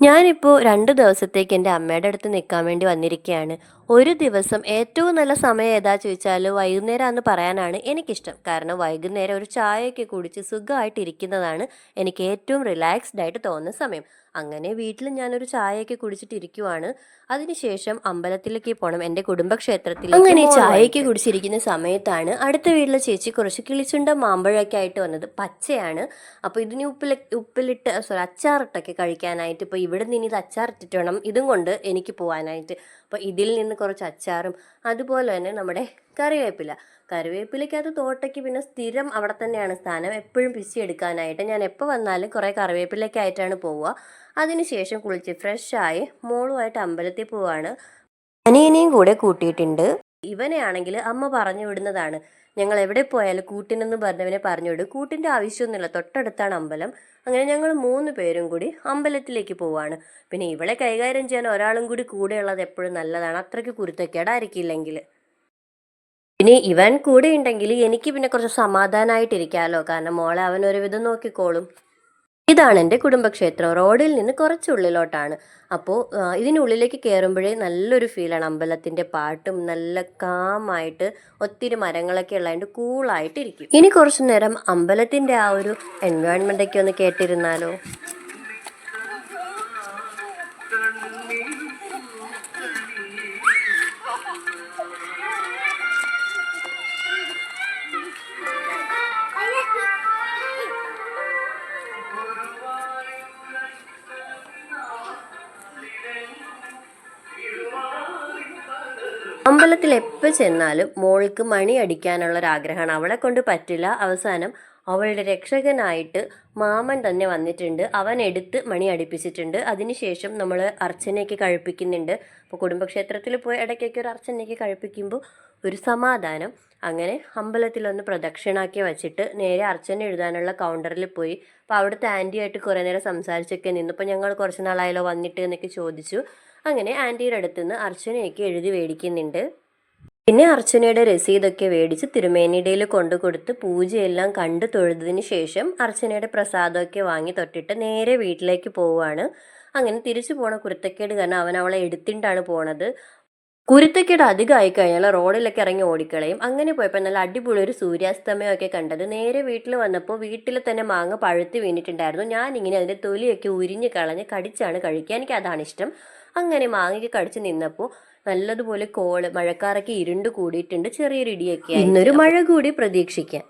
ഞാനിപ്പോൾ 2 ദിവസത്തേക്ക് എൻ്റെ അമ്മയുടെ അടുത്ത് നിൽക്കാൻ വേണ്ടി വന്നിരിക്കുകയാണ്. ഒരു ദിവസം ഏറ്റവും നല്ല സമയം ഏതാ ചോദിച്ചാൽ വൈകുന്നേരമാണെന്ന് പറയാനാണ് എനിക്കിഷ്ടം. കാരണം വൈകുന്നേരം ഒരു ചായയൊക്കെ കുടിച്ച് സുഖമായിട്ടിരിക്കുന്നതാണ് എനിക്ക് ഏറ്റവും റിലാക്സ്ഡ് ആയിട്ട് തോന്നുന്ന സമയം. അങ്ങനെ വീട്ടിൽ ഞാനൊരു ചായയൊക്കെ കുടിച്ചിട്ടിരിക്കുവാണ്. അതിനുശേഷം അമ്പലത്തിലേക്ക് പോകണം, എൻ്റെ കുടുംബക്ഷേത്രത്തിലേക്ക്. അങ്ങനെ ചായയൊക്കെ കുടിച്ചിരിക്കുന്ന സമയത്താണ് അടുത്ത വീട്ടിലെ ചേച്ചി കുറച്ച് കിളിച്ചുണ്ട മാമ്പഴമൊക്കെ ആയിട്ട് വന്നത്. പച്ചയാണ്. അപ്പോൾ ഇതിന് ഉപ്പിലിട്ട് അച്ചാറിട്ടൊക്കെ കഴിക്കാനായിട്ട്. ഇപ്പോൾ ഇവിടെ നിന്ന് ഇത് അച്ചാറിട്ടിട്ട് വേണം ഇതും കൊണ്ട് എനിക്ക് പോകാനായിട്ട്. അപ്പോൾ ഇതിൽ നിന്ന് കുറച്ച് അച്ചാറും അതുപോലെ തന്നെ നമ്മുടെ കറിവേപ്പിലയ്ക്കകത്ത് തോട്ടയ്ക്ക് പിന്നെ സ്ഥിരം അവിടെ തന്നെയാണ് സ്ഥാനം, എപ്പോഴും പിച്ചിയെടുക്കാനായിട്ട്. ഞാൻ എപ്പോൾ വന്നാലും കുറേ കറിവേപ്പിലയ്ക്കായിട്ടാണ് പോവുക. അതിനുശേഷം കുളിച്ച് ഫ്രഷായി മോളുമായിട്ട് അമ്പലത്തിൽ പോവാണ്. അനിയനെയും കൂടെ കൂട്ടിയിട്ടുണ്ട്. ഇവനെയാണെങ്കിൽ അമ്മ പറഞ്ഞു വിടുന്നതാണ്, ഞങ്ങൾ എവിടെ പോയാലും കൂട്ടിനെന്ന് പറഞ്ഞവനെ പറഞ്ഞു വിടും. കൂട്ടിൻ്റെ ആവശ്യമൊന്നുമില്ല, തൊട്ടടുത്താണ് അമ്പലം. അങ്ങനെ ഞങ്ങൾ 3 പേരും കൂടി അമ്പലത്തിലേക്ക് പോവാണ്. പിന്നെ ഇവളെ കൈകാര്യം ചെയ്യാൻ ഒരാളും കൂടി കൂടെയുള്ളത് എപ്പോഴും നല്ലതാണ്, അത്രയ്ക്ക് കുരുത്തക്കേടായിരിക്കില്ലെങ്കിൽ. പിന്നെ ഇവൻ കൂടെ ഉണ്ടെങ്കിൽ എനിക്ക് പിന്നെ കുറച്ച് സമാധാനമായിട്ടിരിക്കാമല്ലോ, കാരണം മോളെ അവൻ ഒരുവിധം നോക്കിക്കോളും. ഇതാണ് എൻ്റെ കുടുംബക്ഷേത്രം. റോഡിൽ നിന്ന് കുറച്ചുള്ളിലോട്ടാണ്. അപ്പോൾ ഇതിനുള്ളിലേക്ക് കയറുമ്പോഴേ നല്ലൊരു ഫീലാണ്. അമ്പലത്തിൻ്റെ പാട്ടും നല്ല കാമായിട്ട് ഒത്തിരി മരങ്ങളൊക്കെ ഉള്ളതുകൊണ്ട് കൂളായിട്ടിരിക്കും. ഇനി കുറച്ചു നേരം അമ്പലത്തിൻ്റെ ആ ഒരു എൻവയോൺമെൻ്റൊക്കെ ഒന്ന് കേട്ടിരുന്നാലോ. അമ്പലത്തിൽ എപ്പോൾ ചെന്നാലും മോൾക്ക് മണി അടിക്കാനുള്ളൊരാഗ്രഹമാണ്. അവളെ കൊണ്ട് പറ്റില്ല. അവസാനം അവളുടെ രക്ഷകനായിട്ട് മാമൻ തന്നെ വന്നിട്ടുണ്ട്. അവൻ എടുത്ത് മണി അടിപ്പിച്ചിട്ടുണ്ട്. അതിനുശേഷം നമ്മൾ അർച്ചനയൊക്കെ കഴിപ്പിക്കുന്നുണ്ട്. അപ്പോൾ കുടുംബക്ഷേത്രത്തിൽ പോയി ഇടയ്ക്കൊക്കെ ഒരു അർച്ചനയൊക്കെ കഴിപ്പിക്കുമ്പോൾ ഒരു സമാധാനം. അങ്ങനെ അമ്പലത്തിലൊന്ന് പ്രദക്ഷിണാക്കി വെച്ചിട്ട് നേരെ അർച്ചന എഴുതാനുള്ള കൗണ്ടറിൽ പോയി. അപ്പോൾ അവിടുത്തെ ആൻറ്റിയായിട്ട് കുറേ നേരം സംസാരിച്ചൊക്കെ നിന്നു. അപ്പോൾ ഞങ്ങൾ കുറച്ച് നാളായാലോ വന്നിട്ട് എന്നൊക്കെ ചോദിച്ചു. അങ്ങനെ ആൻറ്റിയുടെ അടുത്തുനിന്ന് അർച്ചനയൊക്കെ എഴുതി മേടിക്കുന്നുണ്ട്. പിന്നെ അർച്ചനയുടെ രസീതൊക്കെ മേടിച്ച് തിരുമേനിയുടെയിൽ കൊണ്ടു കൊടുത്ത് പൂജയെല്ലാം കണ്ട് തൊഴുതതിന് ശേഷം അർച്ചനയുടെ പ്രസാദമൊക്കെ വാങ്ങി തൊട്ടിട്ട് നേരെ വീട്ടിലേക്ക് പോവുകയാണ്. അങ്ങനെ തിരിച്ചു പോണ കുരുത്തക്കേട് കാരണം അവൻ അവളെ എടുത്തിട്ടാണ് പോണത്. കുരുത്തക്കേട് അധികമായി കഴിഞ്ഞാൽ റോഡിലൊക്കെ ഇറങ്ങി ഓടിക്കളയും. അങ്ങനെ പോയപ്പോൾ നല്ല അടിപൊളി ഒരു സൂര്യാസ്തമയമൊക്കെ കണ്ടത്. നേരെ വീട്ടിൽ വന്നപ്പോൾ വീട്ടിൽ തന്നെ മാങ്ങ പഴുത്ത് വീണിട്ടുണ്ടായിരുന്നു. ഞാനിങ്ങനെ അതിൻ്റെ തൊലിയൊക്കെ ഉരിഞ്ഞ് കളഞ്ഞ് കടിച്ചാണ് കഴിക്കുക, എനിക്ക് അതാണ് ഇഷ്ടം. അങ്ങനെ മാങ്ങയ്ക്ക് കടിച്ച് നിന്നപ്പോൾ നല്ലതുപോലെ മഴക്കാറൊക്കെ ഇരുണ്ട് കൂടിയിട്ടുണ്ട്, ചെറിയൊരു ഇടിയൊക്കെ. ഇന്നൊരു മഴ കൂടി പ്രതീക്ഷിക്കാം.